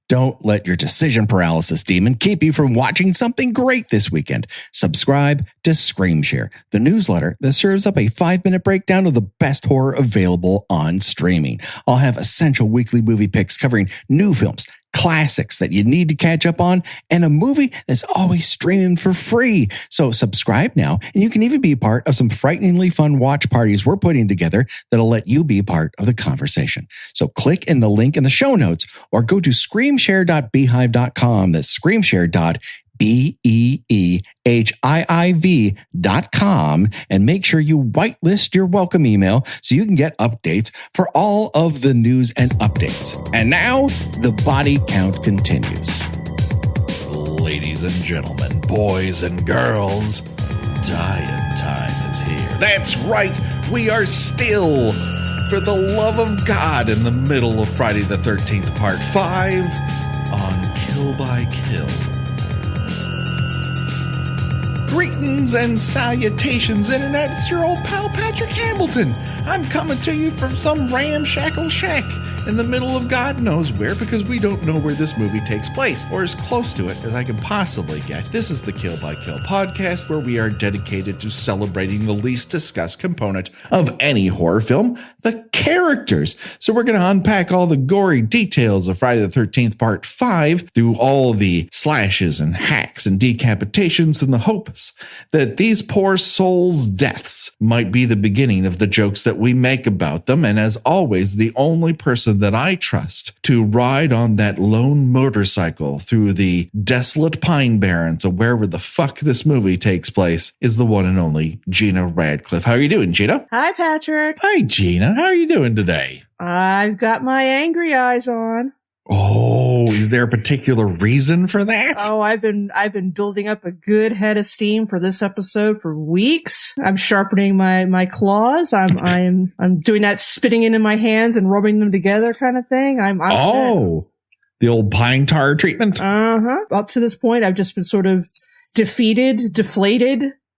Don't let your decision paralysis demon keep you from watching something great this weekend. Subscribe to ScreamShare, the newsletter that serves up a 5-minute breakdown of the best horror available on streaming. I'll have essential weekly movie picks covering new films, classics that you need to catch up on, and a movie that's always streaming for free. So subscribe now, and you can even be part of some frighteningly fun watch parties we're putting together that'll let you be part of the conversation. So click in the link in the show notes or go to screamshare.beehive.com. That's screamshare.beehive.com, and make sure you whitelist your welcome email so you can get updates for all of the news and updates. And now the body count continues. Ladies and gentlemen, boys and girls, dying time is here. That's right, we are still, for the love of God, in the middle of Friday the 13th, Part 5 on Kill by Kill. Greetings and salutations, Internet. It's your old pal Patrick Hamilton. I'm coming to you from some ramshackle shack in the middle of God knows where, because we don't know where this movie takes place, or as close to it as I can possibly get. This is the Kill by Kill podcast, where we are dedicated to celebrating the least discussed component of any horror film, the characters. So we're going to unpack all the gory details of Friday the 13th Part 5 through all the slashes and hacks and decapitations in the hopes that these poor souls' deaths might be the beginning of the jokes that we make about them. And as always, the only person that I trust to ride on that lone motorcycle through the desolate Pine Barrens or wherever the fuck this movie takes place is the one and only Gina Radcliffe. How are you doing, Gina? Hi, Patrick. Hi, Gina. How are you doing today? I've got my angry eyes on. Oh, is there a particular reason for that? Oh, I've been building up a good head of steam for this episode for weeks. I'm sharpening my claws. I'm doing that spitting into my hands and rubbing them together kind of thing. I'm oh, the old pine tar treatment. Up to this point, I've just been sort of deflated,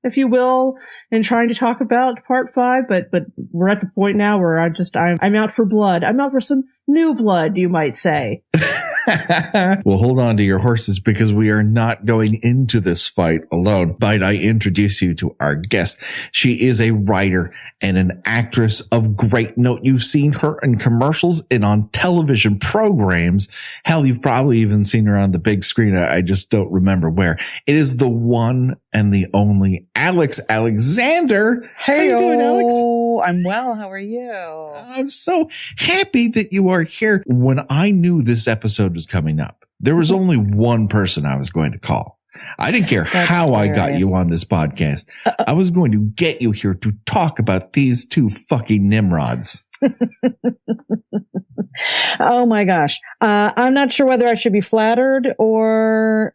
if you will, in trying to talk about Part 5. But we're at the point now where I'm out for blood. I'm out for some new blood, you might say. Well, hold on to your horses, because we are not going into this fight alone. Might I introduce you to our guest? She is a writer and an actress of great note. You've seen her in commercials and on television programs. Hell, you've probably even seen her on the big screen. I just don't remember where. It is the one and the only Alex Alexander. Hey, how you doing, Alex? I'm well. How are you? I'm so happy that you are here. When I knew this episode was coming up, there was only one person I was going to call. I didn't care how hilarious. I got you on this podcast. I was going to get you here to talk about these two fucking Nimrods. Oh my gosh. I'm not sure whether I should be flattered or,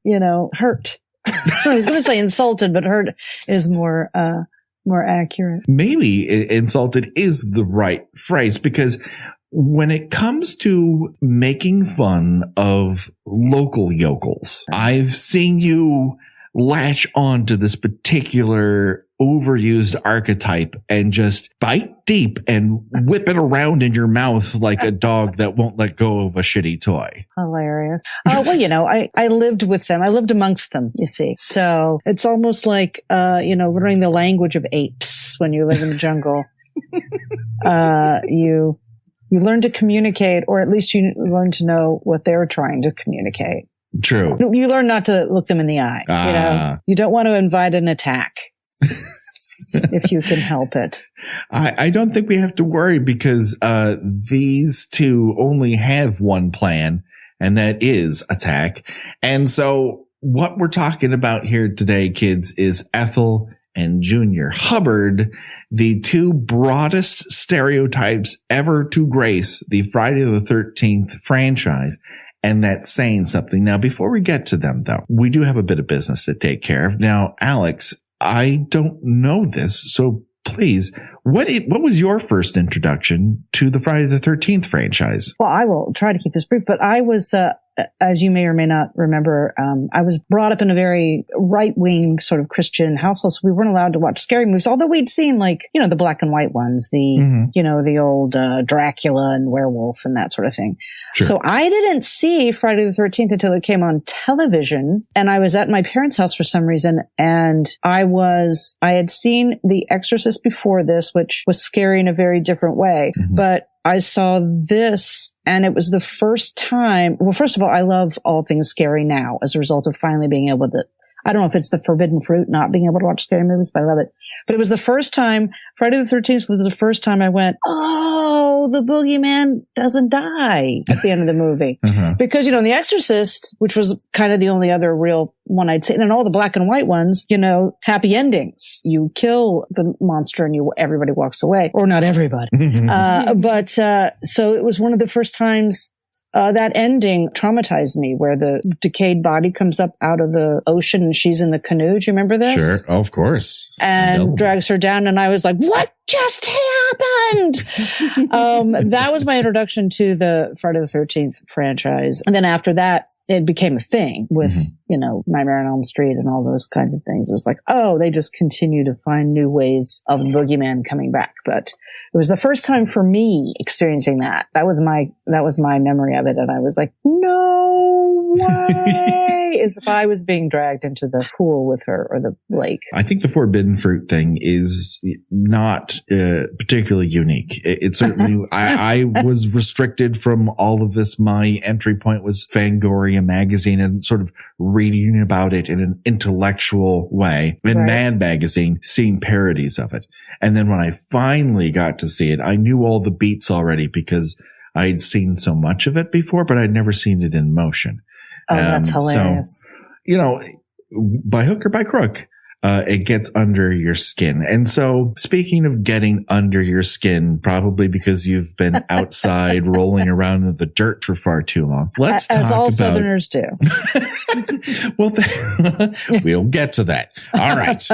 hurt. I was going to say insulted, but hurt is more accurate. Maybe insulted is the right phrase, because when it comes to making fun of local yokels, I've seen you latch on to this particular overused archetype and just bite deep and whip it around in your mouth like a dog that won't let go of a shitty toy. Hilarious. Well, I lived with them. I lived amongst them, you see. So it's almost like, learning the language of apes when you live in the jungle. You learn to communicate, or at least you learn to know what they're trying to communicate. True. You learn not to look them in the eye. You don't want to invite an attack if you can help it. I don't think we have to worry, because these two only have one plan, and that is attack. And so what we're talking about here today, kids, is Ethel and Junior Hubbard, the two broadest stereotypes ever to grace the Friday the 13th franchise. And that's saying something. Now, before we get to them, though, we do have a bit of business to take care of. Now, Alex, I don't know this, so please, what was your first introduction to the Friday the 13th franchise? Well, I will try to keep this brief, but I was as you may or may not remember, I was brought up in a very right-wing sort of Christian household, so we weren't allowed to watch scary movies, although we'd seen the black and white ones, the old Dracula and werewolf and that sort of thing. Sure. So I didn't see Friday the 13th until it came on television, and I was at my parents' house for some reason, and I had seen The Exorcist before this, which was scary in a very different way, but I saw this, and it was the first time. Well, first of all, I love all things scary now as a result of finally being able to. I don't know if it's the forbidden fruit, not being able to watch scary movies, but I love it. But it was the first time, Friday the 13th was the first time I went, oh, the boogeyman doesn't die at the end of the movie. Because, in The Exorcist, which was kind of the only other real one I'd seen, and all the black and white ones, happy endings. You kill the monster and everybody walks away. Or not everybody. So it was one of the first times that ending traumatized me, where the decayed body comes up out of the ocean and she's in the canoe. Do you remember this? Sure, of course. And drags her down, and I was like, what just happened? That was my introduction to the Friday the 13th franchise. And then after that, it became a thing with, Nightmare on Elm Street and all those kinds of things. It was like, oh, they just continue to find new ways of the boogeyman coming back. But it was the first time for me experiencing that. That was my memory of it. And I was like, no way. As if I was being dragged into the pool with her or the lake. I think the forbidden fruit thing is not particularly unique. It certainly, I was restricted from all of this. My entry point was Fangoria magazine and sort of reading about it in an intellectual way. In Mad Magazine, seeing parodies of it. And then when I finally got to see it, I knew all the beats already because I'd seen so much of it before, but I'd never seen it in motion. Oh, that's hilarious. So, by hook or by crook, it gets under your skin. And so speaking of getting under your skin, probably because you've been outside rolling around in the dirt for far too long. Let's talk as all about Southerners do. Well, we'll get to that. All right.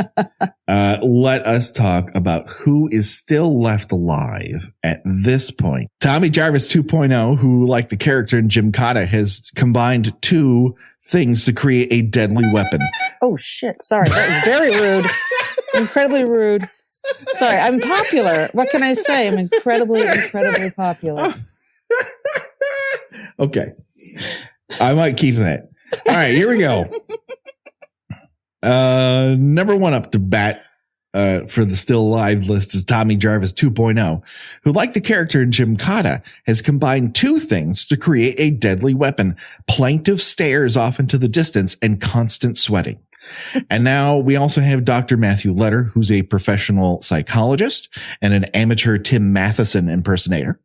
Let us talk about who is still left alive at this point. Tommy Jarvis 2.0, who, like the character in Gymkata, has combined two things to create a deadly weapon. Oh, shit. Sorry. That was very rude. Incredibly rude. Sorry. I'm popular. What can I say? I'm incredibly popular. Okay. I might keep that. All right, here we go. Number one up to bat for the still alive list is Tommy Jarvis 2.0, who, like the character in Gymkata, has combined two things to create a deadly weapon: plaintive stares off into the distance and constant sweating. And now we also have Dr. Matthew Letter, who's a professional psychologist and an amateur Tim Matheson impersonator.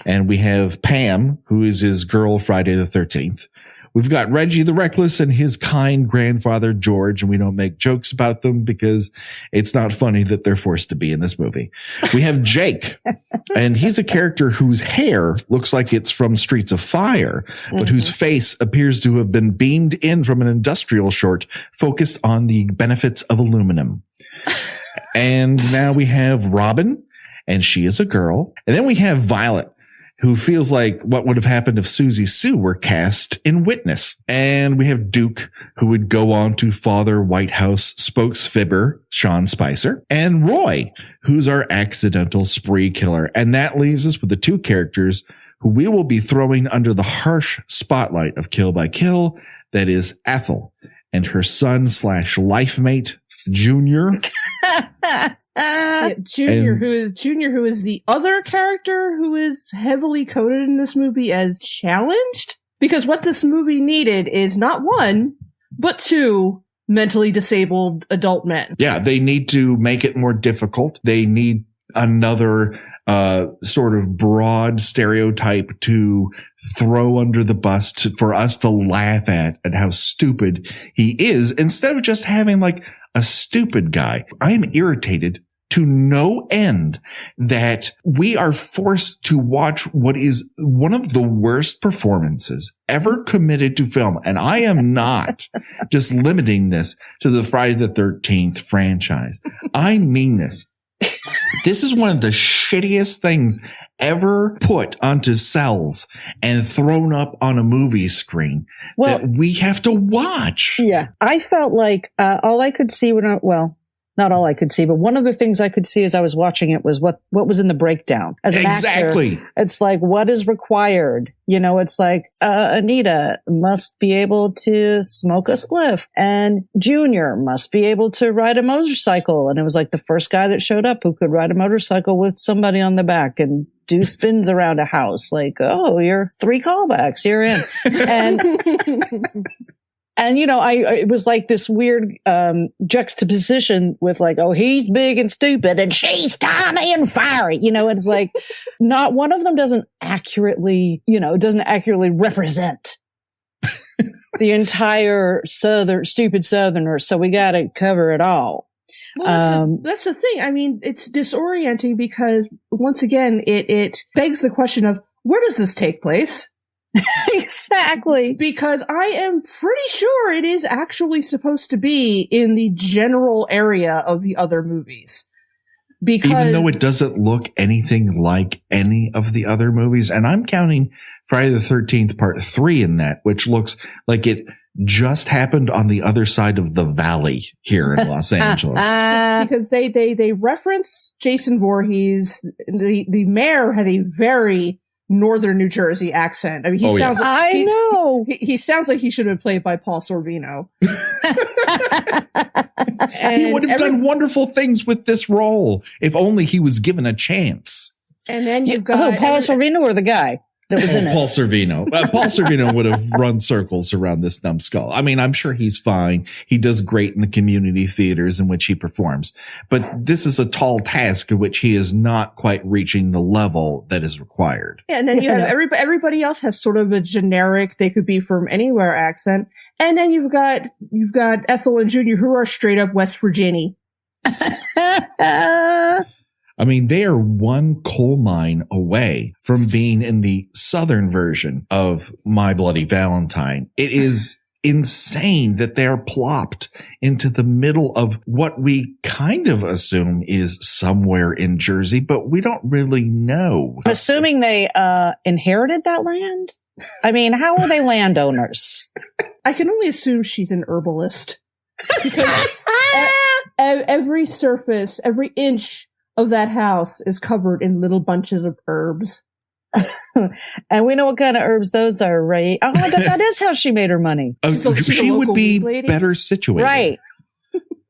And we have Pam, who is his girl Friday the 13th. We've got Reggie the Reckless and his kind grandfather, George, and we don't make jokes about them because it's not funny that they're forced to be in this movie. We have Jake, and he's a character whose hair looks like it's from Streets of Fire, but whose face appears to have been beamed in from an industrial short focused on the benefits of aluminum. And now we have Robin, and she is a girl. And then we have Violet, who feels like what would have happened if Susie Sue were cast in Witness. And we have Duke, who would go on to father White House spokesfibber Sean Spicer, and Roy, who's our accidental spree killer. And that leaves us with the two characters who we will be throwing under the harsh spotlight of Kill by Kill. That is Ethel and her son/life mate, Junior. Junior, who is the other character who is heavily coded in this movie as challenged, because what this movie needed is not one, but two mentally disabled adult men. Yeah, they need to make it more difficult. They need another sort of broad stereotype to throw under the bus for us to laugh at how stupid he is, instead of just having like a stupid guy. I am irritated to no end that we are forced to watch what is one of the worst performances ever committed to film. And I am not just limiting this to the Friday the 13th franchise. I mean this. This is one of the shittiest things ever put onto cells and thrown up on a movie screen that we have to watch. Yeah. I felt like all I could see not all I could see, but one of the things I could see as I was watching it was what was in the breakdown. As an actor, it's like, what is required? It's like, Anita must be able to smoke a spliff and Junior must be able to ride a motorcycle. And it was like the first guy that showed up who could ride a motorcycle with somebody on the back and do spins around a house. Like, oh, you're 3 callbacks, you're in. And, it was like this weird juxtaposition with like, oh, he's big and stupid and she's tiny and fiery. It's like not one of them doesn't accurately represent the entire stupid Southerners. So we got to cover it all. Well, that's the thing. I mean, it's disorienting because once again, it begs the question of where does this take place? Exactly. Because I am pretty sure it is actually supposed to be in the general area of the other movies. Because even though it doesn't look anything like any of the other movies, and I'm counting Friday the 13th Part 3 in that, which looks like it just happened on the other side of the valley here in Los Angeles. Because they reference Jason Voorhees. The mayor had a very northern New Jersey accent. I mean, he sounds like he sounds like he should have been played by Paul Sorvino. He would have done wonderful things with this role if only he was given a chance. And then you've got Paul Sorvino or the guy that was in it. Paul Sorvino. Paul Sorvino would have run circles around this numbskull. I mean, I'm sure he's fine. He does great in the community theaters in which he performs. But this is a tall task in which he is not quite reaching the level that is required. Yeah, and then you have everybody else has sort of a generic, they could be from anywhere accent. And then you've got Ethel and Junior who are straight up West Virginia. I mean, they are one coal mine away from being in the southern version of My Bloody Valentine. It is insane that they are plopped into the middle of what we kind of assume is somewhere in Jersey, but we don't really know. Assuming they inherited that land? I mean, how are they landowners? I can only assume she's an herbalist. Because every surface, every inch of that house is covered in little bunches of herbs. And we know what kind of herbs those are, right? Oh my God, that is how she made her money. She would be better situated. Right.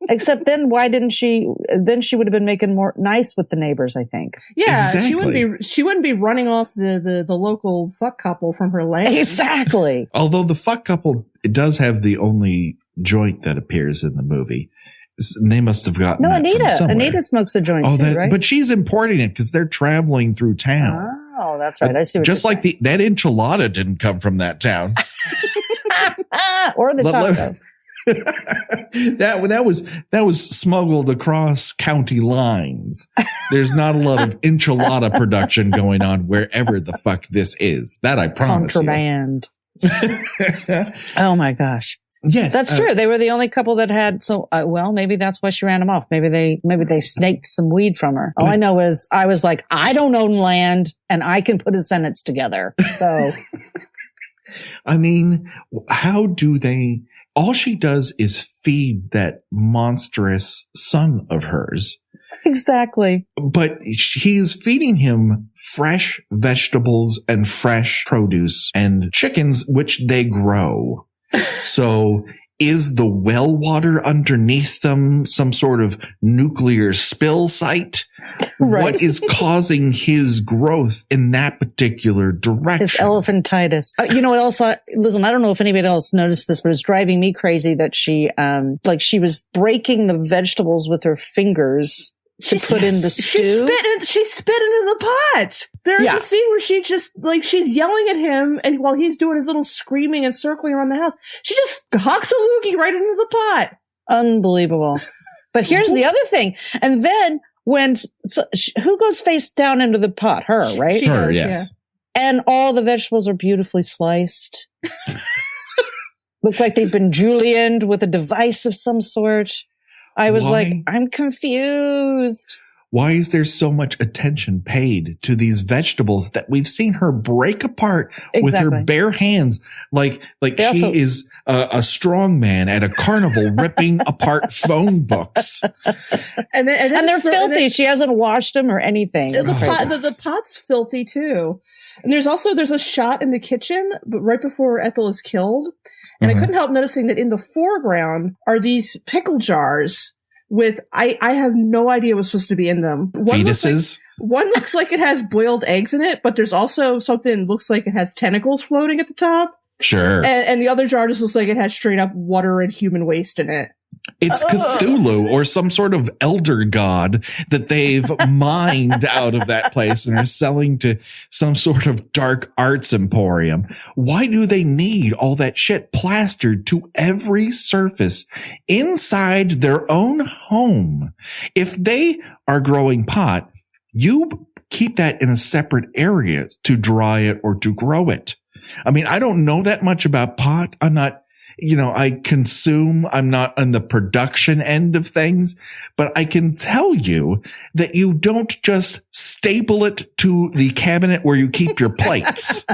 Except then why didn't she, then she would have been making more nice with the neighbors, I think. Yeah, exactly. she wouldn't be running off the local fuck couple from her land. Exactly. Although the fuck couple, it does have the only joint that appears in the movie. They must have gotten that from somewhere. Anita smokes a joint too, right? But she's importing it because they're traveling through town. Oh, that's right. I see what just like that enchilada didn't come from that town. Or the tacos. that was smuggled across county lines. There's not a lot of enchilada production going on wherever the fuck this is. That I promise Contraband. Oh my gosh. Yes, that's true. They were the only couple that had. So, maybe that's why she ran them off. Maybe they snaked some weed from her. All I know is I was like, I don't own land and I can put a sentence together. So, I mean, how do they? All she does is feed that monstrous son of hers. Exactly. But he's feeding him fresh vegetables and fresh produce and chickens, which they grow. So is the well water underneath them some sort of nuclear spill site? Right. What is causing his growth in that particular direction? His elephantitis. You know what else? Listen, I don't know if anybody else noticed this, but it's driving me crazy that she was breaking the vegetables with her fingers to put in the stew. She spit into the pot. There's a scene where she just, she's yelling at him, and while he's doing his little screaming and circling around the house, she just hawks a loogie right into the pot. Unbelievable. But here's the other thing. And then who goes face down into the pot? Her, right? Her, yes. Yeah. And all the vegetables are beautifully sliced. Look like they've been julienned with a device of some sort. I was like, I'm confused. why is there so much attention paid to these vegetables that we've seen her break apart with her bare hands? Like she is a strong man at a carnival ripping apart phone books. And they're filthy. She hasn't washed them or anything. The pot's filthy too. And there's a shot in the kitchen, but right before Ethel is killed. And I couldn't help noticing that in the foreground are these pickle jars with, I have no idea what's supposed to be in them. Fetuses? One looks like it has boiled eggs in it, but there's also something that looks like it has tentacles floating at the top. Sure. And the other jar just looks like it has straight up water and human waste in it. It's Cthulhu or some sort of elder god that they've mined out of that place and are selling to some sort of dark arts emporium. Why do they need all that shit plastered to every surface inside their own home? If they are growing pot, you keep that in a separate area to dry it or to grow it. I mean, I don't know that much about pot. I'm not, I consume, I'm not on the production end of things, but I can tell you that you don't just staple it to the cabinet where you keep your plates.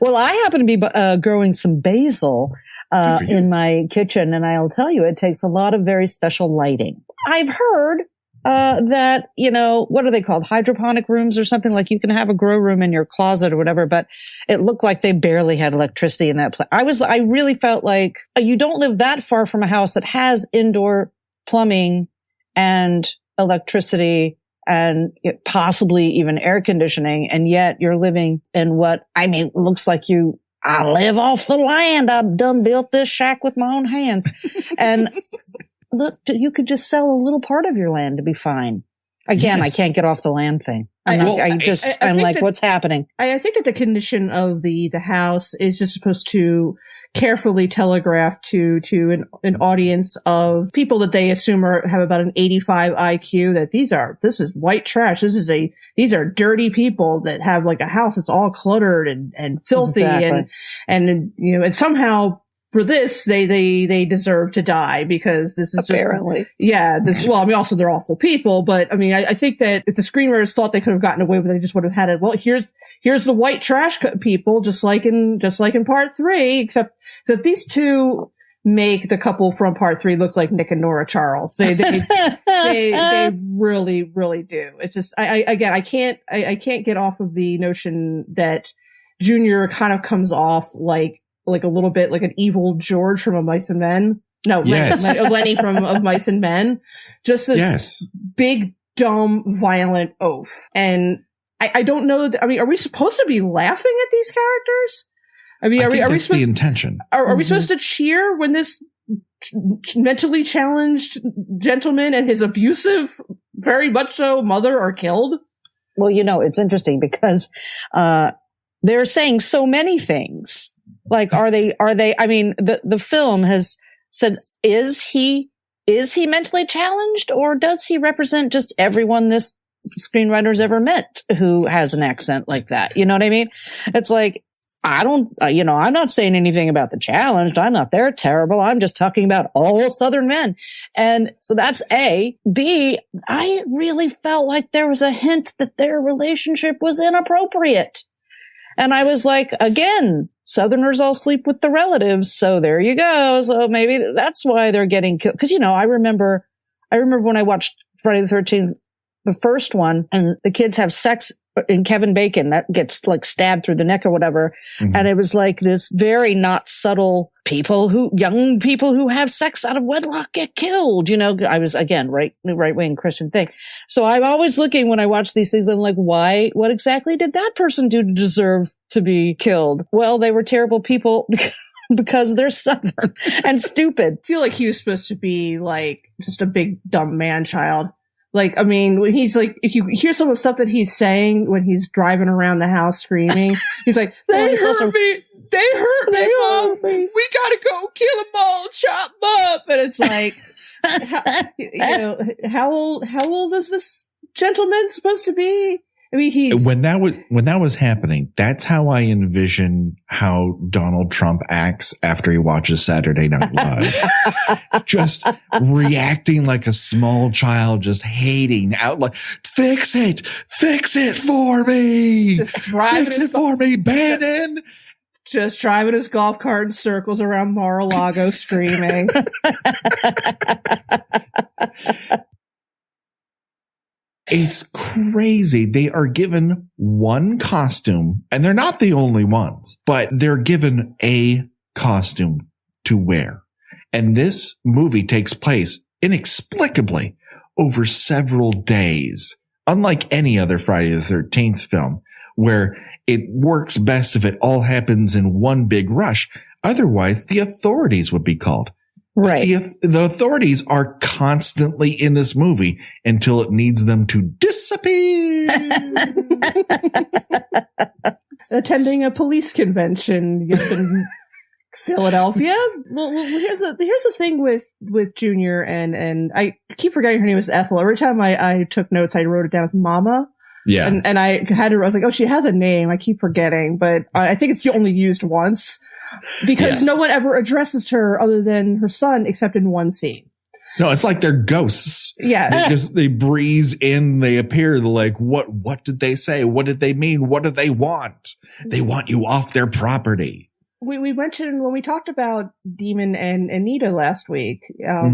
Well, I happen to be growing some basil in my kitchen, and I'll tell you, it takes a lot of very special lighting. I've heard that, what are they called? Hydroponic rooms or something. Like you can have a grow room in your closet or whatever, but it looked like they barely had electricity in that place. I really felt like you don't live that far from a house that has indoor plumbing and electricity and possibly even air conditioning. And yet you're living in looks like I live off the land. I've done built this shack with my own hands. And look, you could just sell a little part of your land to be fine. Again, yes. I can't get off the land thing. I'm like, what's happening? I think that the condition of the house is just supposed to carefully telegraph to an audience of people that they assume have about an 85 IQ that this is white trash. These are dirty people that have like a house that's all cluttered and filthy. Exactly. And somehow, for this, they deserve to die because this is apparently. Also they're awful people, but I mean, I think that if the screenwriters thought they could have gotten away with it, they just would have had it. Well, here's the white trash people, just like in part 3, except that these two make the couple from part 3 look like Nick and Nora Charles. They really, really do. It's just, I can't get off of the notion that Junior kind of comes off like a little bit like an evil George from Of Mice and Men. No, yes. Lenny from Of Mice and Men. Just this big, dumb, violent oaf. And I don't know. I mean, are we supposed to be laughing at these characters? I mean, are we supposed the intention? Are we supposed to cheer when this mentally challenged gentleman and his abusive, very much so, mother are killed? Well, it's interesting because they're saying so many things. Like, are they, I mean, the film has said, is he mentally challenged, or does he represent just everyone this screenwriter's ever met who has an accent like that? You know what I mean? It's like, I'm not saying anything about the challenged. I'm not there terrible. I'm just talking about all Southern men. And so that's A. B, I really felt like there was a hint that their relationship was inappropriate. And I was like, again, Southerners all sleep with the relatives. So there you go. So maybe that's why they're getting killed. Cause I remember when I watched Friday the 13th, the first one, and the kids have sex in Kevin Bacon that gets like stabbed through the neck or whatever. Mm-hmm. And it was like this very not subtle young people who have sex out of wedlock get killed. I was again, right-wing Christian thing. So I'm always looking when I watch these things, I'm like, what exactly did that person do to deserve to be killed? Well, they were terrible people because they're Southern and stupid. I feel like he was supposed to be like just a big dumb man child. Like, I mean, when he's like, if you hear some of the stuff that he's saying when he's driving around the house screaming, he's like, they hurt me. They hurt me, Mom. We gotta go kill them all, chop them up. And it's like, how old is this gentleman supposed to be? I mean, when that was happening, that's how I envision how Donald Trump acts after he watches Saturday Night Live. Just reacting like a small child, just hating out like, fix it for me. Fix it for me, Bannon. Just driving his golf cart in circles around Mar-a-Lago screaming. It's crazy. They are given one costume, and they're not the only ones, but they're given a costume to wear. And this movie takes place inexplicably over several days, unlike any other Friday the 13th film, where it works best if it all happens in one big rush. Otherwise, the authorities would be called. Right. The authorities are constantly in this movie until it needs them to disappear. Attending a police convention in Philadelphia. Well, here's the thing with Junior and I keep forgetting her name is Ethel. Every time I took notes, I wrote it down as Mama. Yeah. And I was like, oh, she has a name. I keep forgetting, but I think it's only used once because no one ever addresses her other than her son, except in one scene. No, it's like they're ghosts. Yeah. They breeze in, they appear. They're like, what did they say? What did they mean? What do they want? They want you off their property. We mentioned when we talked about Demon and Anita last week,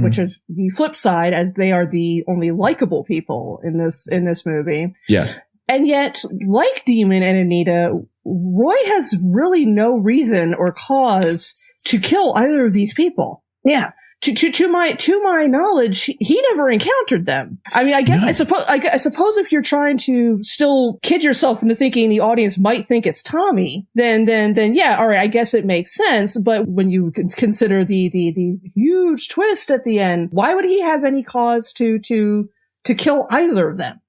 which is the flip side, as they are the only likable people in this movie. Yes. And yet, like Demon and Anita, Roy has really no reason or cause to kill either of these people. Yeah. To my knowledge, he never encountered them. I mean, I guess I suppose if you're trying to still kid yourself into thinking the audience might think it's Tommy, then yeah, all right, I guess it makes sense. But when you consider the huge twist at the end, why would he have any cause to kill either of them?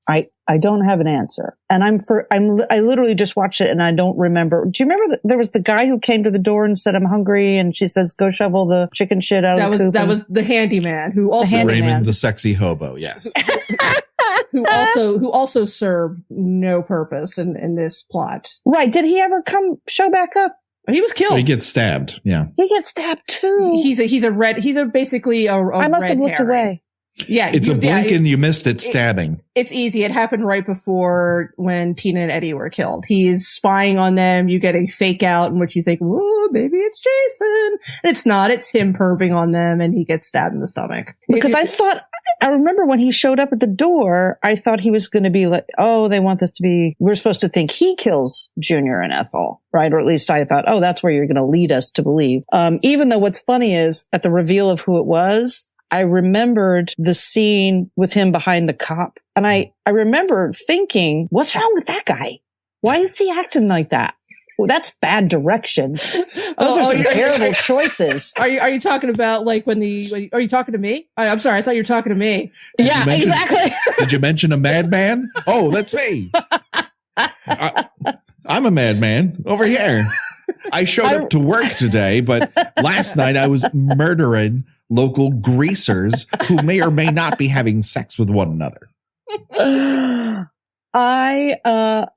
I don't have an answer. And I literally just watched it and I don't remember. Do you remember there was the guy who came to the door and said, I'm hungry. And she says, go shovel the chicken shit out of the coop. That was the handyman who also Raymond, the sexy hobo. Yes. who also served no purpose in this plot. Right. Did he ever show back up? He was killed. He gets stabbed. Yeah. He gets stabbed too. He's basically a I must have looked away. Yeah, it's a blink and you missed it stabbing. It's easy. It happened right before when Tina and Eddie were killed. He's spying on them. You get a fake out in which you think, "Whoa, maybe it's Jason." And it's not. It's him perving on them, and he gets stabbed in the stomach. Because I remember when he showed up at the door, I thought he was going to be like, "Oh, they want this to be." We're supposed to think he kills Junior and Ethel, right? Or at least I thought, "Oh, that's where you're going to lead us to believe." Even though what's funny is at the reveal of who it was, I remembered the scene with him behind the cop. And I remember thinking, what's wrong with that guy? Why is he acting like that? Well, that's bad direction. Those are some terrible choices. Are you talking about like are you talking to me? I'm sorry. I thought you were talking to me. Yeah, exactly. Did you mention a madman? Oh, that's me. I'm a madman over here. I showed up to work today, but last night I was murdering local greasers who may or may not be having sex with one another. I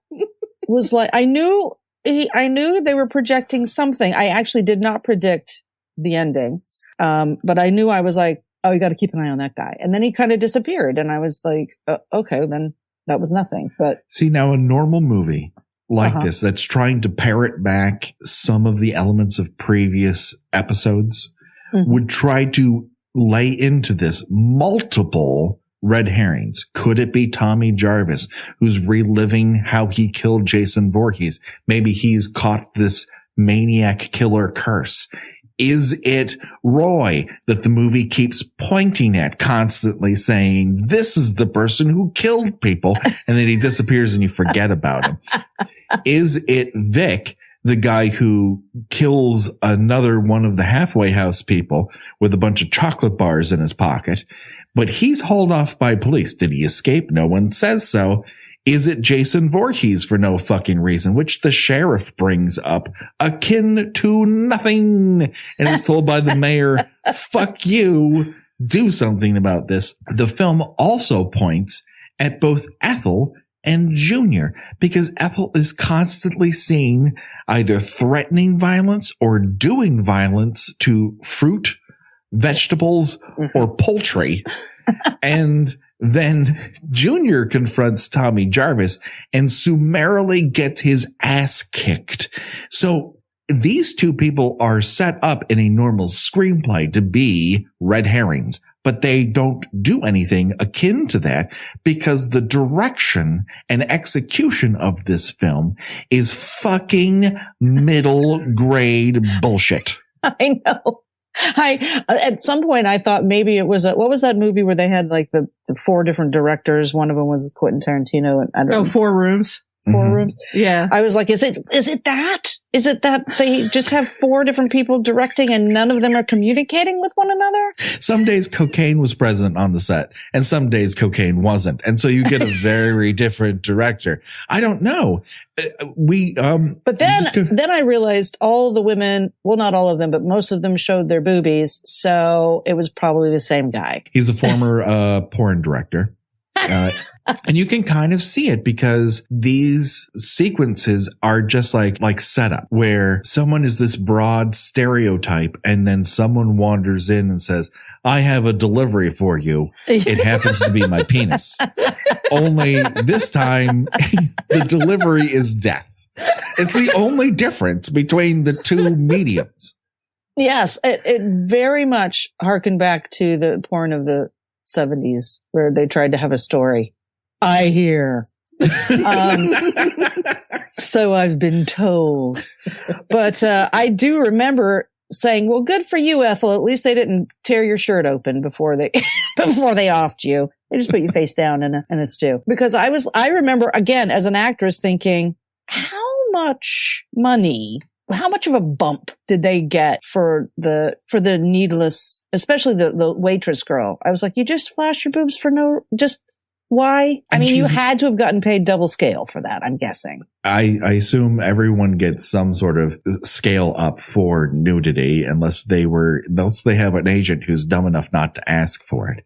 was like, I knew they were projecting something. I actually did not predict the ending. But I knew I was like, oh, you got to keep an eye on that guy. And then he kind of disappeared. And I was like, okay, then that was nothing. But see, now a normal movie like this that's trying to parrot back some of the elements of previous episodes would try to lay into this multiple red herrings. Could it be Tommy Jarvis who's reliving how he killed Jason Voorhees? Maybe he's caught this maniac killer curse. Is it Roy that the movie keeps pointing at, constantly saying, this is the person who killed people, and then he disappears and you forget about him? Is it Vic, the guy who kills another one of the halfway house people with a bunch of chocolate bars in his pocket, but he's hauled off by police? Did he escape? No one says so. Is it Jason Voorhees for no fucking reason, which the sheriff brings up akin to nothing and is told by the mayor, fuck you, do something about this. The film also points at both Ethel and Junior, because Ethel is constantly seen either threatening violence or doing violence to fruit, vegetables, or poultry. And then Junior confronts Tommy Jarvis and summarily gets his ass kicked. So these two people are set up in a normal screenplay to be red herrings, but they don't do anything akin to that because the direction and execution of this film is fucking middle grade bullshit. I know. At some point I thought maybe it was what was that movie where they had like the 4 different directors? One of them was Quentin Tarantino. And I don't know. 4 Rooms. 4 Rooms. Yeah. I was like, is it that? Is it that they just have 4 different people directing and none of them are communicating with one another? Some days cocaine was present on the set and some days cocaine wasn't. And so you get a very different director. I don't know. But then I realized all the women, well, not all of them, but most of them showed their boobies. So it was probably the same guy. He's a former porn director. And you can kind of see it because these sequences are just like setup where someone is this broad stereotype and then someone wanders in and says, I have a delivery for you. It happens to be my penis. Only this time the delivery is death. It's the only difference between the two mediums. Yes, it very much harkened back to the porn of the 70s where they tried to have a story. I hear. So I've been told. But I do remember saying, well, good for you, Ethel. At least they didn't tear your shirt open before they offed you. They just put you face down in a stew. Because I remember, again, as an actress thinking, how much money, how much of a bump did they get for the needless, especially the waitress girl? I was like, you just flash your boobs for why? I mean, you had to have gotten paid double scale for that, I'm guessing. I assume everyone gets some sort of scale up for nudity unless they have an agent who's dumb enough not to ask for it.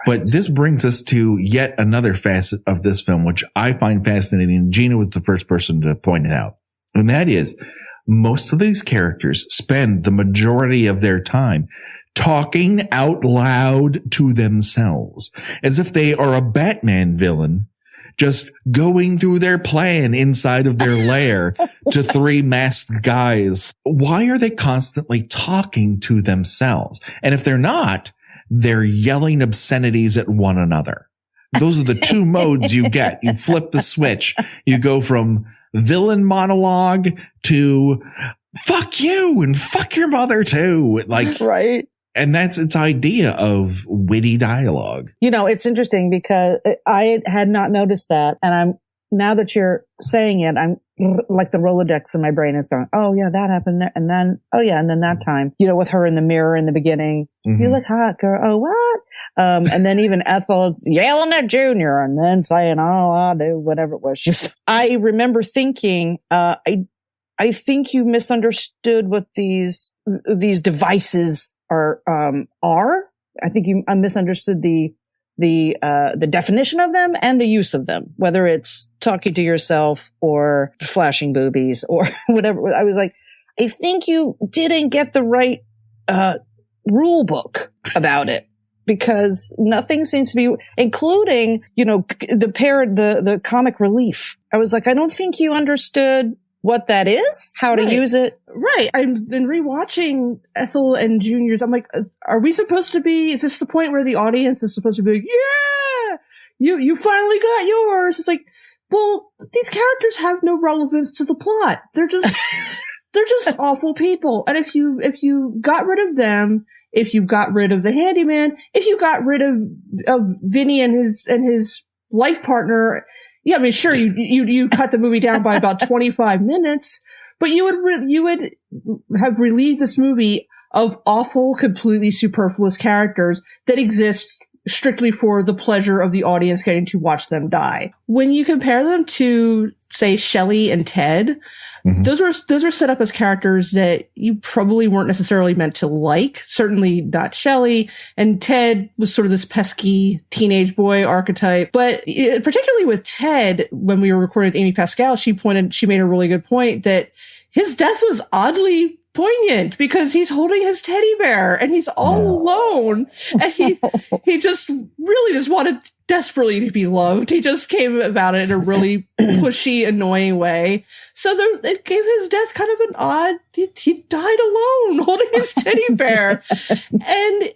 Right. But this brings us to yet another facet of this film, which I find fascinating. Gina was the first person to point it out. And that is, most of these characters spend the majority of their time talking out loud to themselves as if they are a Batman villain, just going through their plan inside of their lair to 3 masked guys. Why are they constantly talking to themselves? And if they're not, they're yelling obscenities at one another. Those are the 2 modes you get. You flip the switch. You go from villain monologue to fuck you and fuck your mother too. Like, right. And that's its idea of witty dialogue. You know, it's interesting because I had not noticed that. And now that you're saying it, I'm like the Rolodex in my brain is going, oh yeah, that happened there. And then, oh yeah. And then that time, with her in the mirror in the beginning, you look hot, girl. Oh, what? And then even Ethel yelling at Junior and then saying, oh, I'll do whatever it was. I remember thinking, I think you misunderstood what these devices are. I think I misunderstood the definition of them and the use of them, whether it's talking to yourself or flashing boobies or whatever. I was like, I think you didn't get the right rule book about it. Because nothing seems to be, including, the comic relief. I was like, I don't think you understood what that is, how to use it. Right. I've been rewatching Ethel and Junior's. I'm like, are we supposed to be, is this the point where the audience is supposed to be like, yeah, you finally got yours? It's like, well, these characters have no relevance to the plot. They're just awful people. And if you got rid of them, if you got rid of the handyman, if you got rid of Vinny and his life partner, yeah, I mean, sure, you cut the movie down by about 25 minutes, but you would have relieved this movie of awful, completely superfluous characters that exist strictly for the pleasure of the audience getting to watch them die. When you compare them to, say, Shelley and Ted, those are set up as characters that you probably weren't necessarily meant to like. Certainly not Shelley. And Ted was sort of this pesky teenage boy archetype. But particularly with Ted, when we were recording with Amy Pascal, she made a really good point that his death was oddly poignant because he's holding his teddy bear and he's all alone, and he just really just wanted desperately to be loved. He just came about it in a really pushy, annoying way. So it gave his death kind of an odd, he died alone holding his teddy bear. And,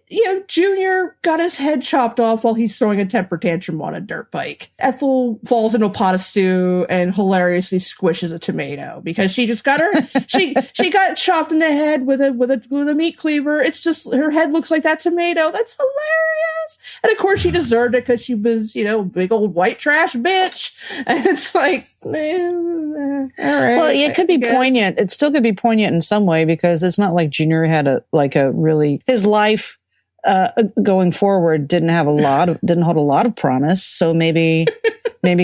Junior got his head chopped off while he's throwing a temper tantrum on a dirt bike. Ethel falls into a pot of stew and hilariously squishes a tomato because she just got she got chopped in the head with a meat cleaver. It's just, her head looks like that tomato. That's hilarious. And of course she deserved it because she was, big old white trash bitch. And it's like, all right. Well, it could be poignant. It still could be poignant in some way because it's not like Junior had his life going forward didn't hold a lot of promise. So maybe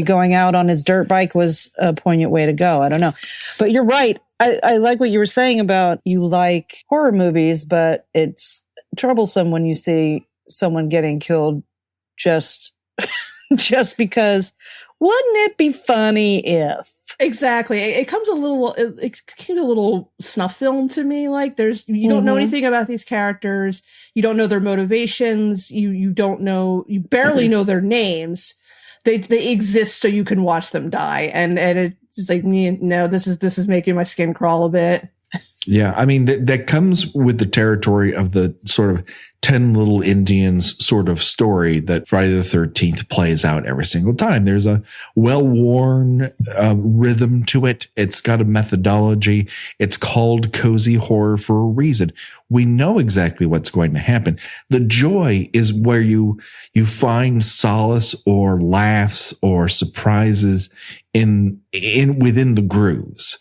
going out on his dirt bike was a poignant way to go. I don't know, but you're right. I like what you were saying about you like horror movies, but it's troublesome when you see someone getting killed just because. Wouldn't it be funny if? Exactly. It comes a little snuff film to me. Like you don't know anything about these characters. You don't know their motivations. You barely know their names. They exist so you can watch them die. And it's like, no, this is making my skin crawl a bit. Yeah, I mean, that comes with the territory of the sort of 10 Little Indians sort of story that Friday the 13th plays out every single time. There's a well-worn rhythm to it. It's got a methodology. It's called cozy horror for a reason. We know exactly what's going to happen. The joy is where you find solace or laughs or surprises within the grooves.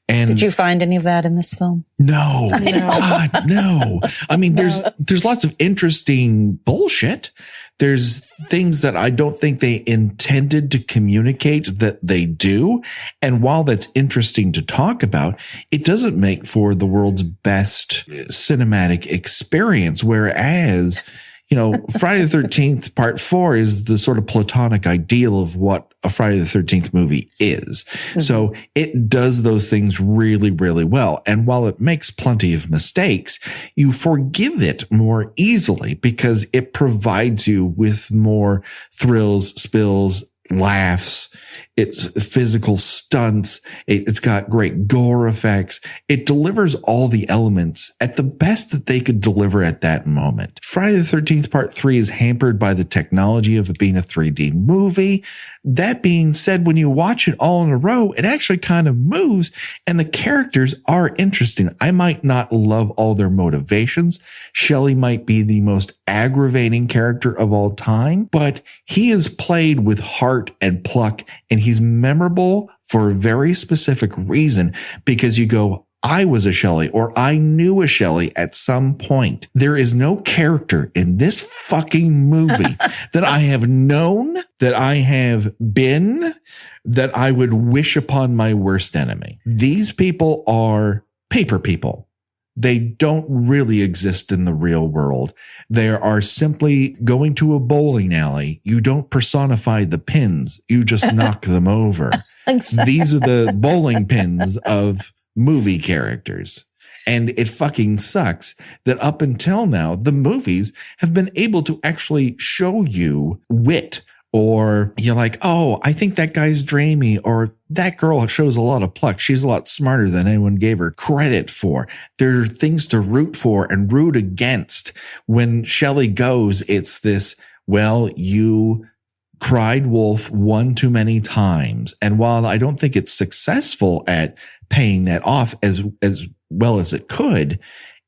And did you find any of that in this film? No. God, no. I mean, there's lots of interesting bullshit. There's things that I don't think they intended to communicate that they do. And while that's interesting to talk about, it doesn't make for the world's best cinematic experience. Whereas, Friday the 13th Part 4 is the sort of platonic ideal of what a Friday the 13th movie is. Mm-hmm. So it does those things really, really well. And while it makes plenty of mistakes, you forgive it more easily because it provides you with more thrills, spills, laughs. It's physical stunts. It's got great gore effects. It delivers all the elements at the best that they could deliver at that moment. Friday the 13th Part 3 is hampered by the technology of it being a 3D movie. That being said, when you watch it all in a row, it actually kind of moves and the characters are interesting. I might not love all their motivations. Shelley might be the most aggravating character of all time, but he is played with heart and pluck, and he's memorable for a very specific reason because you go, I was a Shelley or I knew a Shelley at some point. There is no character in this fucking movie that I have known, that I have been, that I would wish upon my worst enemy. These people are paper people. They don't really exist in the real world. They are simply going to a bowling alley. You don't personify the pins. You just knock them over. Exactly. These are the bowling pins of movie characters. And it fucking sucks that up until now, the movies have been able to actually show you wit. Or you're like, oh, I think that guy's dreamy, or that girl shows a lot of pluck. She's a lot smarter than anyone gave her credit for. There are things to root for and root against. When Shelley goes, it's this, well, you cried wolf one too many times. And while I don't think it's successful at paying that off as well as it could,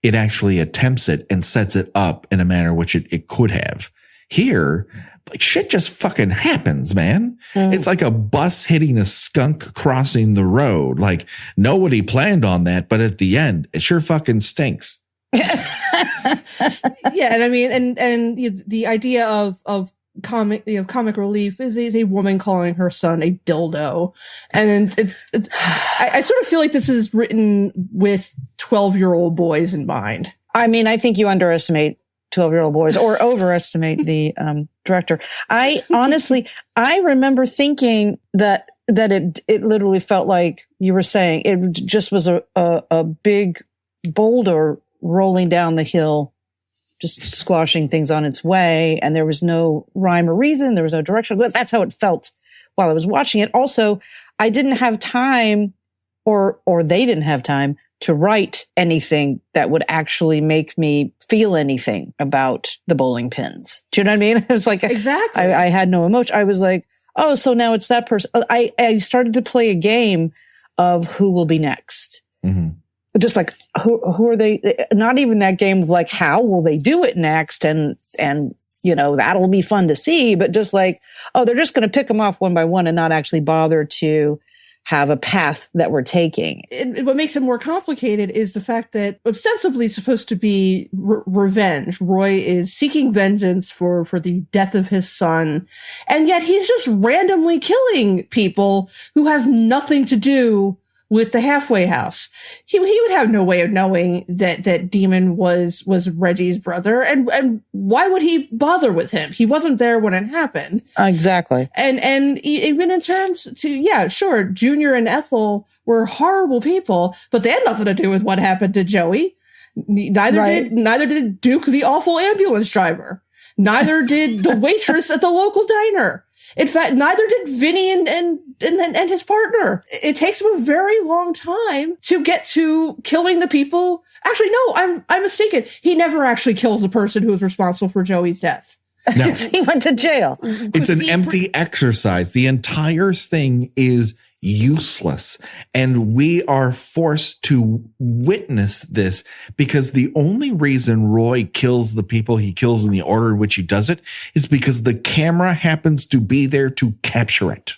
it actually attempts it and sets it up in a manner which it could have. Here, like shit just fucking happens, man. It's like a bus hitting a skunk crossing the road. Like nobody planned on that, but at the end, it sure fucking stinks. Yeah, and I mean, and the idea of comic relief is a woman calling her son a dildo, and I sort of feel like this is written with 12-year-old boys in mind. I mean, I think you underestimate 12-year-old boys or overestimate the director. I honestly, I remember thinking that it literally felt like you were saying it just was a big boulder rolling down the hill, just squashing things on its way. And there was no rhyme or reason. There was no direction. But that's how it felt while I was watching it. Also, I didn't have time or they didn't have time to write anything that would actually make me feel anything about the bowling pins. Do you know what I mean? It was like, exactly. I had no emotion. I was like, oh, so now it's that person. I started to play a game of who will be next. Mm-hmm. Just like, who are they? Not even that game of like, how will they do it next? And, that'll be fun to see, but just like, oh, they're just going to pick them off one by one and not actually bother to have a path that we're taking. What makes it more complicated is the fact that ostensibly supposed to be revenge. Roy is seeking vengeance for the death of his son. And yet he's just randomly killing people who have nothing to do with the halfway house. He would have no way of knowing that Demon was Reggie's brother. And why would he bother with him? He wasn't there when it happened. Exactly. And even in terms to, yeah, sure, Junior and Ethel were horrible people, but they had nothing to do with what happened to Joey. Neither did Duke, the awful ambulance driver. Neither did the waitress at the local diner. In fact, neither did Vinny and his partner. It takes him a very long time to get to killing the people. Actually, no, I'm mistaken. He never actually kills the person who was responsible for Joey's death. No. He went to jail. It's an empty exercise. The entire thing is useless. And we are forced to witness this because the only reason Roy kills the people he kills in the order in which he does it is because the camera happens to be there to capture it.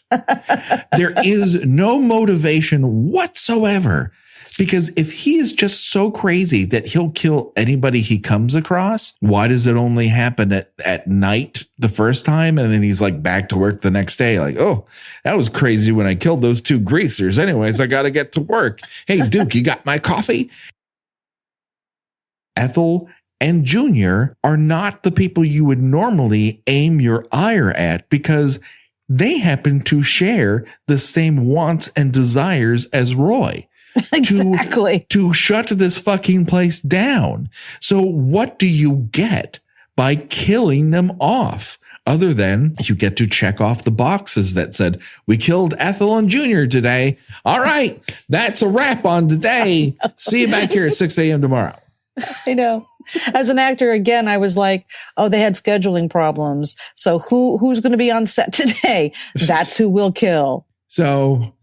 There is no motivation whatsoever. Because if he is just so crazy that he'll kill anybody he comes across, why does it only happen at night the first time? And then he's like back to work the next day. Like, oh, that was crazy when I killed those two greasers. Anyways, I got to get to work. Hey, Duke, you got my coffee? Ethel and Junior are not the people you would normally aim your ire at because they happen to share the same wants and desires as Roy. Exactly. To shut this fucking place down. So what do you get by killing them off? Other than you get to check off the boxes that said, we killed Ethel and Junior today. All right. That's a wrap on today. See you back here at 6 a.m. tomorrow. I know. As an actor, again, I was like, oh, they had scheduling problems. So who's going to be on set today? That's who we'll kill. So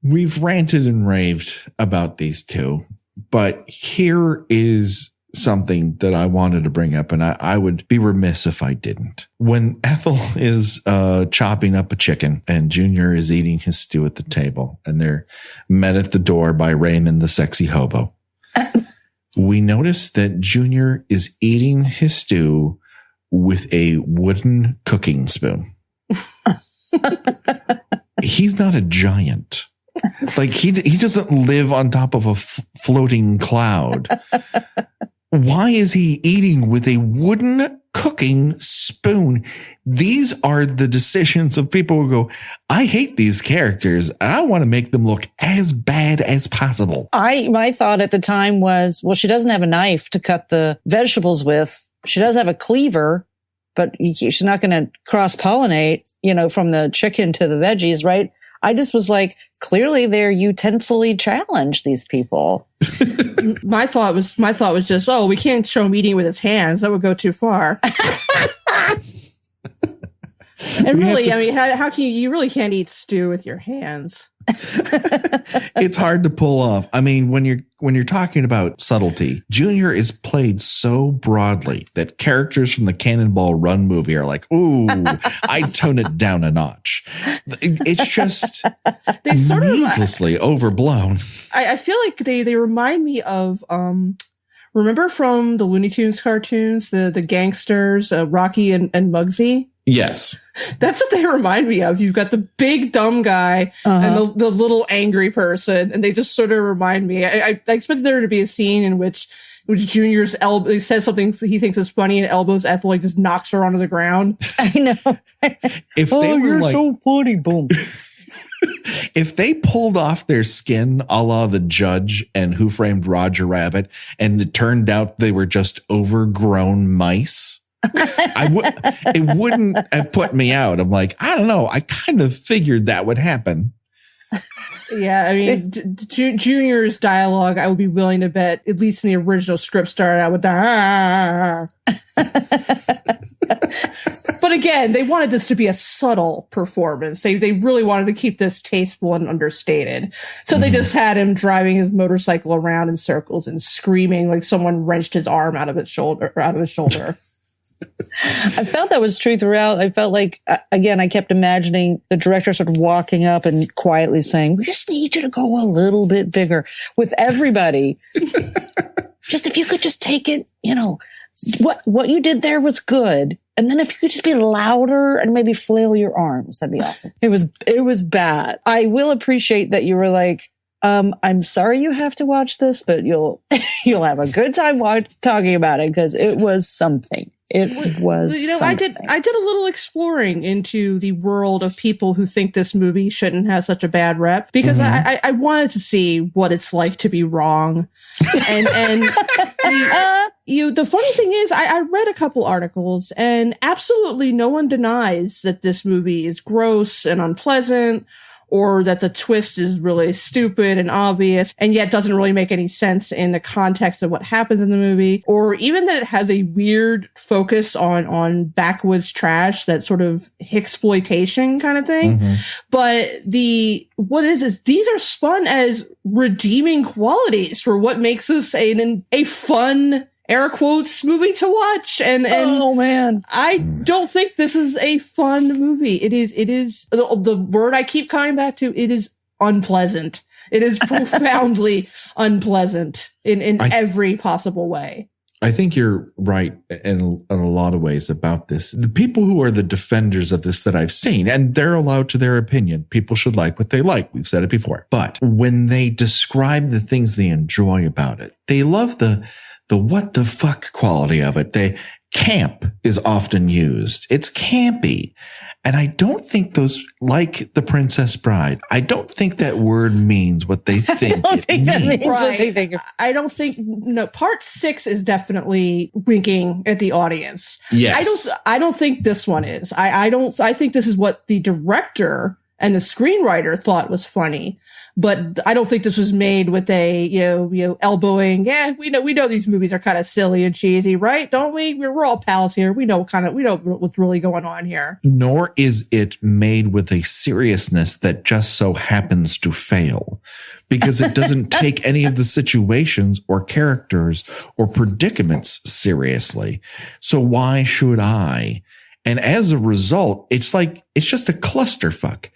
we've ranted and raved about these two, but here is something that I wanted to bring up, and I would be remiss if I didn't. When Ethel is chopping up a chicken and Junior is eating his stew at the table, and they're met at the door by Raymond, the sexy hobo, we notice that Junior is eating his stew with a wooden cooking spoon. He's not a giant. Like he doesn't live on top of a floating cloud. Why is he eating with a wooden cooking spoon? These are the decisions of people who go, I hate these characters and I want to make them look as bad as possible. My thought at the time was, well, she doesn't have a knife to cut the vegetables with. She does have a cleaver, but she's not going to cross-pollinate, from the chicken to the veggies, right? I just was like, clearly they're utensily challenged, these people. My thought was just, oh, we can't show him eating with his hands. That would go too far. And really, I mean, how can you really can't eat stew with your hands? It's hard to pull off. I mean, when you're talking about subtlety, Junior is played so broadly that characters from the Cannonball Run movie are like, ooh, I'd tone it down a notch. It's just they sort needlessly overblown. I feel like they remind me of remember from the Looney Tunes cartoons, the gangsters, Rocky and Muggsy? Yes. That's what they remind me of. You've got the big dumb guy and the little angry person, and they just sort of remind me. I expected there to be a scene in which Junior's he says something he thinks is funny, and elbows Ethel, like just knocks her onto the ground. I know. If they were you're like, so funny, boom. if they pulled off their skin a la the Judge and Who Framed Roger Rabbit, and it turned out they were just overgrown mice, it wouldn't have put me out. I'm like, I don't know. I kind of figured that would happen. Yeah, I mean, Junior's dialogue, I would be willing to bet, at least in the original script, started out with the But again, they wanted this to be a subtle performance. They really wanted to keep this tasteful and understated. So they just had him driving his motorcycle around in circles and screaming like someone wrenched his arm out of his shoulder. I felt that was true throughout. I felt like, again, I kept imagining the director sort of walking up and quietly saying, we just need you to go a little bit bigger with everybody. Just if you could just take it, what you did there was good. And then if you could just be louder and maybe flail your arms, that'd be awesome. It was bad. I will appreciate that you were like, I'm sorry you have to watch this, but you'll have a good time talking about it because it was something. It was something. I did a little exploring into the world of people who think this movie shouldn't have such a bad rep because I wanted to see what it's like to be wrong. And the funny thing is I read a couple articles and absolutely no one denies that this movie is gross and unpleasant, or that the twist is really stupid and obvious and yet doesn't really make any sense in the context of what happens in the movie, or even that it has a weird focus on backwoods trash, that sort of hicksploitation kind of thing. But these are spun as redeeming qualities for what makes this a fun, air quotes, movie to watch. And oh man, I don't think this is a fun movie. It is the word I keep coming back to. It is unpleasant. It is profoundly unpleasant in every possible way. I think you're right in a lot of ways about this. The people who are the defenders of this that I've seen, and they're allowed to their opinion. People should like what they like. We've said it before. But when they describe the things they enjoy about it, they love the what the fuck quality of it. Camp is often used. It's campy. And I don't think those, like The Princess Bride, I don't think that word means what they think it means. That means what they think. I don't think, part 6 is definitely winking at the audience. Yes. I don't think this one is. I think this is what the director and the screenwriter thought was funny. But I don't think this was made with a, elbowing. Yeah, we know these movies are kind of silly and cheesy, right? Don't we? We're all pals here. We know what's really going on here. Nor is it made with a seriousness that just so happens to fail, because it doesn't take any of the situations or characters or predicaments seriously. So why should I? And as a result, it's just a clusterfuck.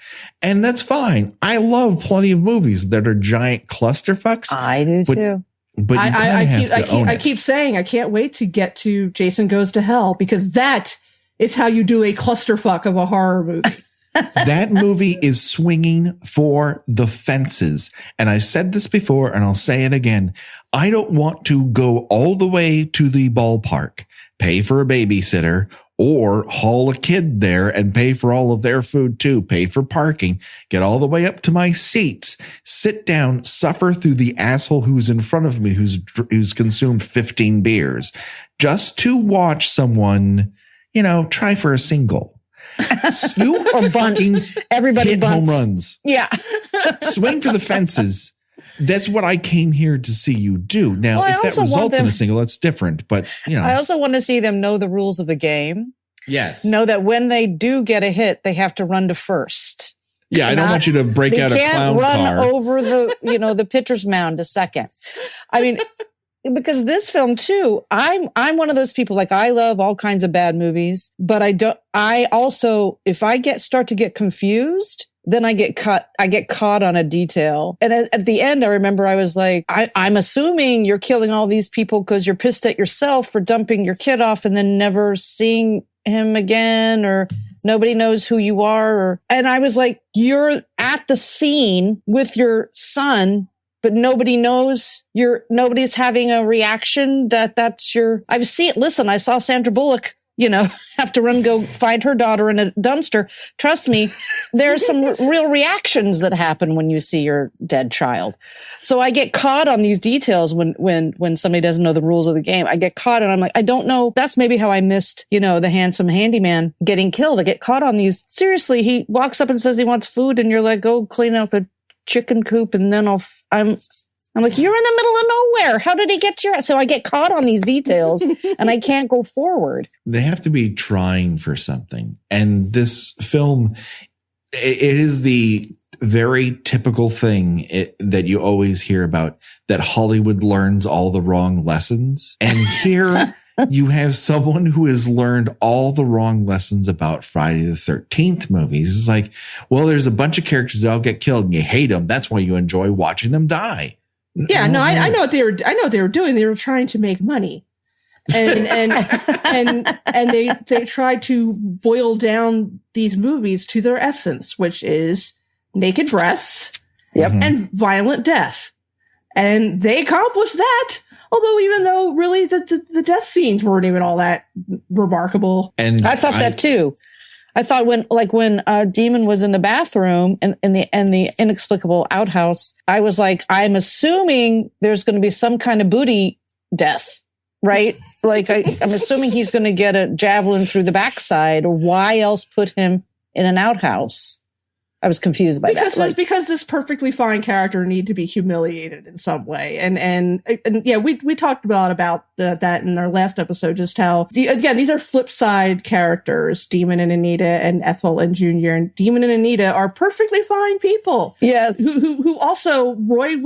And that's fine. I love plenty of movies that are giant clusterfucks. I do too. But I keep saying I can't wait to get to Jason Goes to Hell, because that is how you do a clusterfuck of a horror movie. That movie is swinging for the fences. And I said this before and I'll say it again. I don't want to go all the way to the ballpark, pay for a babysitter, or haul a kid there and pay for all of their food too, pay for parking, get all the way up to my seats, sit down, suffer through the asshole who's in front of me, who's consumed 15 beers, just to watch someone, try for a single. You or bunts. Everybody hit bunts. Home runs. Yeah. Swing for the fences. That's what I came here to see you do. Now, if that results in a single, that's different. But, I also want to see them know the rules of the game. Yes. Know that when they do get a hit, they have to run to first. Yeah, I don't want you to break out a clown car. They can't run over the pitcher's mound to second. I mean, because this film too, I'm one of those people, like, I love all kinds of bad movies, but I also, if I start to get confused, then I get caught on a detail. And at the end, I remember I was like, I'm assuming you're killing all these people because you're pissed at yourself for dumping your kid off and then never seeing him again, or nobody knows who you are. And I was like, you're at the scene with your son, but nobody knows nobody's having a reaction that's your, I saw Sandra Bullock, have to go find her daughter in a dumpster. Trust me, there's some real reactions that happen when you see your dead child. So I get caught on these details when somebody doesn't know the rules of the game. I get caught and I'm like, I don't know. That's maybe how I missed, the handsome handyman getting killed. I get caught on these. Seriously, he walks up and says he wants food and you're like, go clean out the chicken coop. And then I'm like, you're in the middle of nowhere. How did he get to your house? So I get caught on these details and I can't go forward. They have to be trying for something. And this film, it is the very typical thing that you always hear about, that Hollywood learns all the wrong lessons. And here you have someone who has learned all the wrong lessons about Friday the 13th movies. It's like, well, there's a bunch of characters that all get killed and you hate them. That's why you enjoy watching them die. Yeah, no, I know what they were doing. They were trying to make money, and they tried to boil down these movies to their essence, which is naked breasts, and violent death, and they accomplished that. Although, even though really the death scenes weren't even all that remarkable, and I thought that too. I thought when Demon was in the bathroom and in the inexplicable outhouse, I was like, I'm assuming there's going to be some kind of booty death, right? Like I'm assuming he's going to get a javelin through the backside, or why else put him in an outhouse? I was confused by that. Because this perfectly fine character needed to be humiliated in some way. And yeah, we talked about that in our last episode, just how these are flip side characters, Demon and Anita and Ethel and Junior, and Demon and Anita are perfectly fine people. Yes. Who also Roy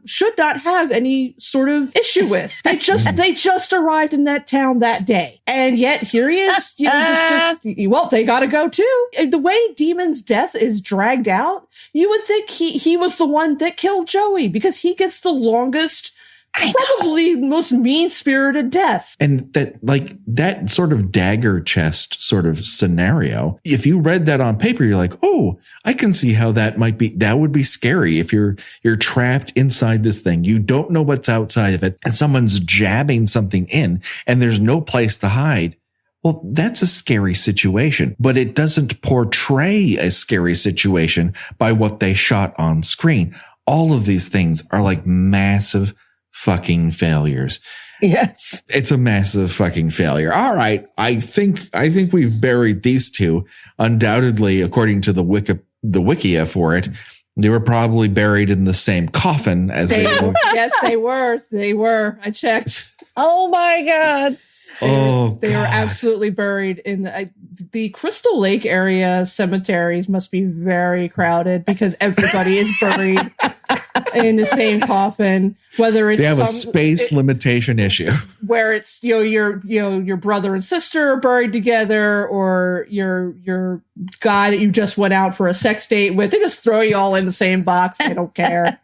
should not have any sort of issue with. They just arrived in that town that day. And yet here he is, well, they gotta go too. The way Demon's death is dragged out, you would think he was the one that killed Joey, because he gets the longest, probably most mean-spirited death. And that sort of dagger chest sort of scenario, if you read that on paper, you're like, oh, I can see how that would be scary. If you're trapped inside this thing, you don't know what's outside of it, and someone's jabbing something in and there's no place to hide. Well, that's a scary situation, but it doesn't portray a scary situation by what they shot on screen. All of these things are like massive fucking failures. Yes. It's a massive fucking failure. All right. I think we've buried these two. Undoubtedly, according to the Wikia for it, they were probably buried in the same coffin as they were. Yes, they were. They were. I checked. Oh my God. They are absolutely buried in the Crystal Lake area. Cemeteries must be very crowded because everybody is buried in the same coffin. Whether it's they have a space limitation issue where it's your brother and sister are buried together, or your guy that you just went out for a sex date with. They just throw you all in the same box. They don't care.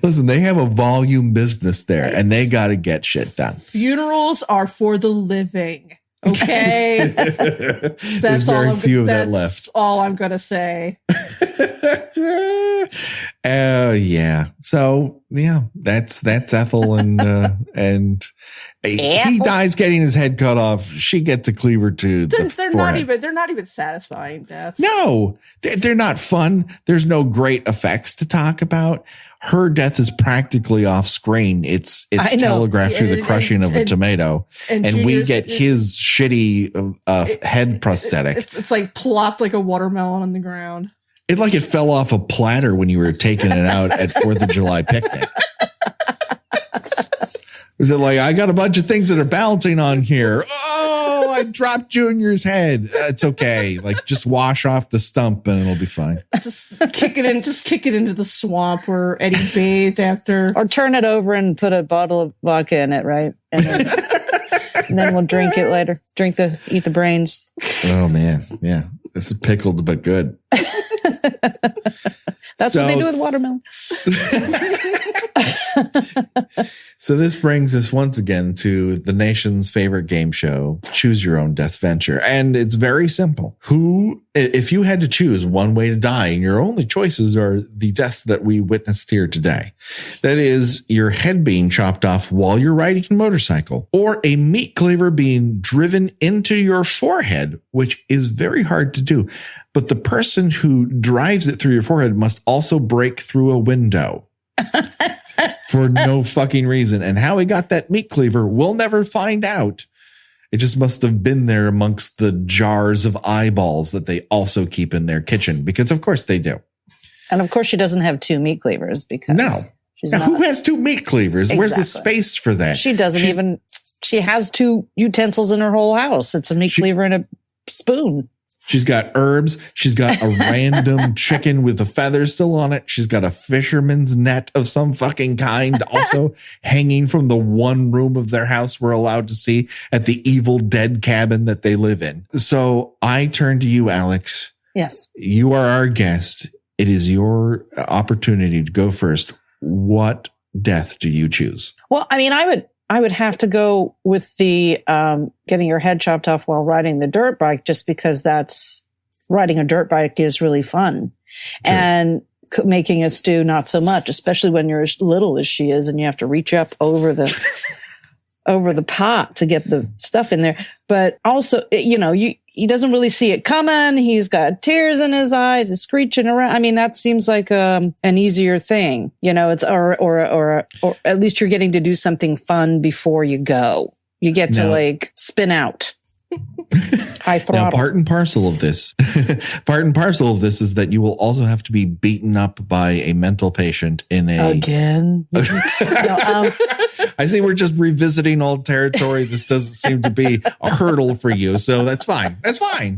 Listen, they have a volume business there, and they got to get shit done. Funerals are for the living. Okay. There's very few of that left. That's all I'm going to say. Yeah. So yeah, that's Ethel and he dies getting his head cut off. She gets a cleaver to the forehead. They're not even satisfying deaths. No, they're not fun. There's no great effects to talk about. Her death is practically off screen. It's telegraphed through the crushing of a tomato, and we get his shitty head prosthetic. It's like plopped like a watermelon on the ground. It fell off a platter when you were taking it out at 4th of July picnic. Is it like, I got a bunch of things that are balancing on here? Oh, I dropped Junior's head. It's okay. Just wash off the stump and it'll be fine. Just kick it into the swamp where Eddie bathed after. Or turn it over and put a bottle of vodka in it, right? And then we'll drink it later. Eat the brains. Oh man. Yeah. This is pickled, but good. That's what they do with watermelon. So this brings us once again to the nation's favorite game show, Choose Your Own Death Venture. And it's very simple. If you had to choose one way to die, and your only choices are the deaths that we witnessed here today, that is your head being chopped off while you're riding a motorcycle, or a meat cleaver being driven into your forehead, which is very hard to do. But the person who drives it through your forehead must also break through a window. For no fucking reason. And how he got that meat cleaver, we'll never find out. It just must have been there amongst the jars of eyeballs that they also keep in their kitchen, because of course they do. And of course she doesn't have 2 meat cleavers because who has 2 meat cleavers? Exactly. Where's the space for that? She she has 2 utensils in her whole house. It's a meat cleaver and a spoon. She's got herbs. She's got a random chicken with the feathers still on it. She's got a fisherman's net of some fucking kind also hanging from the one room of their house we're allowed to see at the Evil Dead cabin that they live in. So I turn to you, Alex. Yes. You are our guest. It is your opportunity to go first. What death do you choose? Well, I mean, I would have to go with the getting your head chopped off while riding the dirt bike, just because riding a dirt bike is really fun. Sure. And making a stew, not so much, especially when you're as little as she is and you have to reach up over the pot to get the stuff in there. But also, he doesn't really see it coming. He's got tears in his eyes. He's screeching around. I mean, that seems like an easier thing, it's, or at least you're getting to do something fun before you go. You get to spin out. High throttle. Now, part and parcel of this is that you will also have to be beaten up by a mental patient again. I see we're just revisiting old territory. This doesn't seem to be a hurdle for you, so that's fine. That's fine.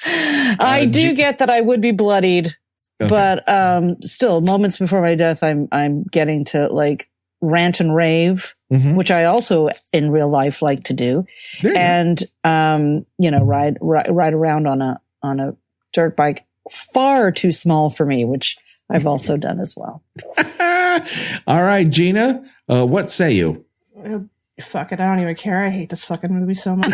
I do get that I would be bloodied, okay. But still, moments before my death, I'm getting to rant and rave, which I also in real life like to do, and ride around on a dirt bike far too small for me, which I've also done as well. All right, Gina, what say you? Fuck it, I don't even care. I hate this fucking movie so much.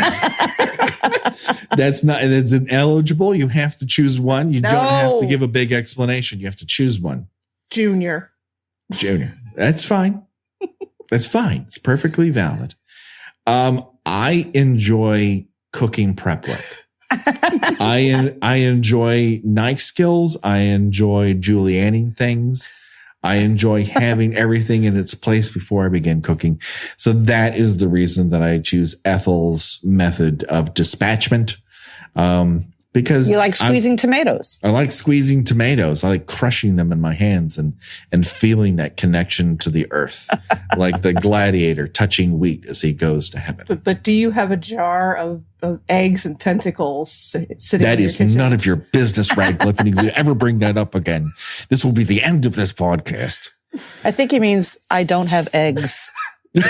It's ineligible. You have to choose one. You don't have to give a big explanation. You have to choose one. Junior. That's fine. That's fine. It's perfectly valid. I enjoy cooking prep work. I enjoy knife skills. I enjoy julienning things. I enjoy having everything in its place before I begin cooking. So that is the reason that I choose Ethel's method of dispatchment. Because you like squeezing tomatoes. I like squeezing tomatoes. I like crushing them in my hands and feeling that connection to the earth, like the gladiator touching wheat as he goes to heaven. But do you have a jar of eggs and tentacles sitting that in your is kitchen? none of your business, Radcliffe, and if you ever bring that up again, this will be the end of this podcast. I think he means I don't have eggs. Did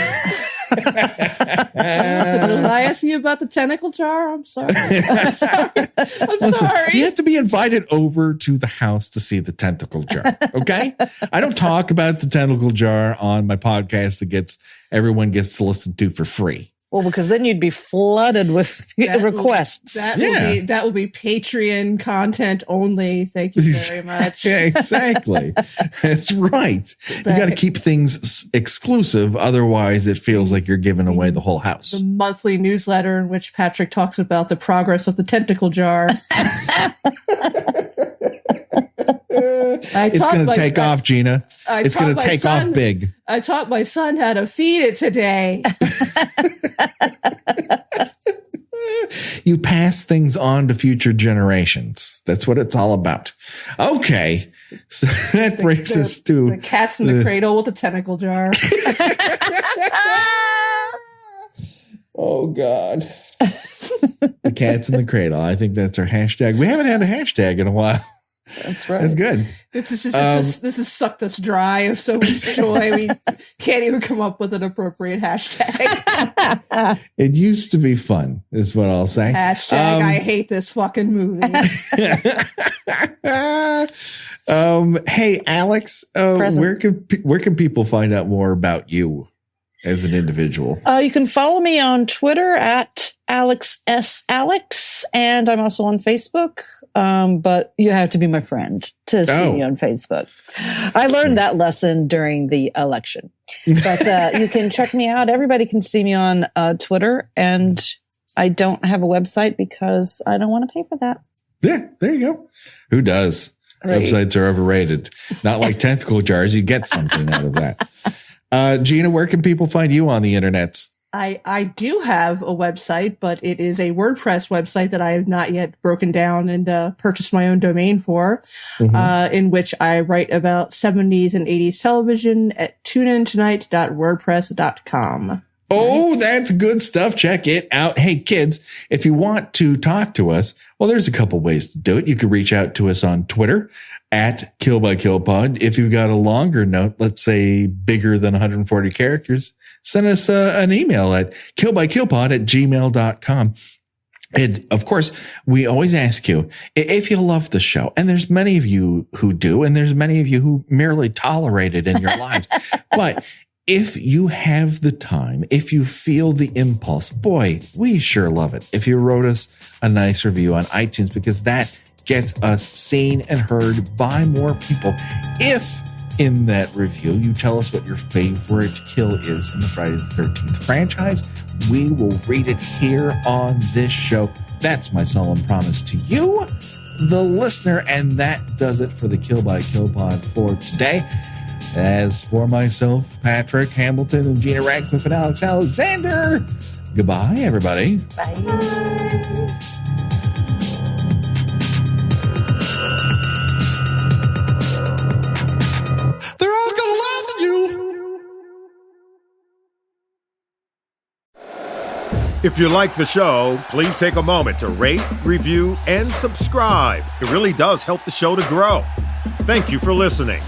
I ask you about the tentacle jar? I'm sorry. I'm sorry. You have to be invited over to the house to see the tentacle jar. Okay. I don't talk about the tentacle jar on my podcast that everyone gets to listen to for free. Well, because then you'd be flooded with requests. That will be Patreon content only. Thank you very much. Yeah, exactly. That's right. You got to keep things exclusive. Otherwise, it feels like you're giving away the whole house. The monthly newsletter in which Patrick talks about the progress of the tentacle jar. It's going to take off, Gina. It's going to take off big. I taught my son how to feed it today. You pass things on to future generations. That's what it's all about. Okay. So that brings us to the cat's in the cradle with the tentacle jar. Oh, God. The cat's in the cradle. I think that's our hashtag. We haven't had a hashtag in a while. That's right. That's good. This has sucked us dry of so much joy. We can't even come up with an appropriate hashtag. It used to be fun, is what I'll say. Hashtag I hate this fucking movie. Hey, Alex, where can people find out more about you as an individual? You can follow me on Twitter at AlexSAlex, and I'm also on Facebook. But you have to be my friend to see me on Facebook. I learned that lesson during the election. But you can check me out. Everybody can see me on Twitter, and I don't have a website because I don't want to pay for that. Yeah, there you go. Who does? Right. Websites are overrated. Not like tentacle jars. You get something out of that. Gina, where can people find you on the internet? I do have a website, but it is a WordPress website that I have not yet broken down and purchased my own domain for, in which I write about 70s and 80s television at tuneintonight.wordpress.com. Oh, that's good stuff. Check it out. Hey, kids, if you want to talk to us, well, there's a couple ways to do it. You can reach out to us on Twitter at KillByKillPod. If you've got a longer note, let's say bigger than 140 characters, send us an email at killbykillpod@gmail.com. And of course, we always ask you if you love the show, and there's many of you who do, and there's many of you who merely tolerate it in your lives. But if you have the time, if you feel the impulse, boy, we sure love it if you wrote us a nice review on iTunes, because that gets us seen and heard by more people. If in that review you tell us what your favorite kill is in the Friday the 13th franchise, we will read it here on this show. That's my solemn promise to you, the listener, and that does it for the Kill by Kill Pod for today. As for myself, Patrick Hamilton, and Gina Radcliffe, and Alex Alexander, goodbye, everybody. Bye. They're all gonna laugh at you. If you like the show, please take a moment to rate, review, and subscribe. It really does help the show to grow. Thank you for listening.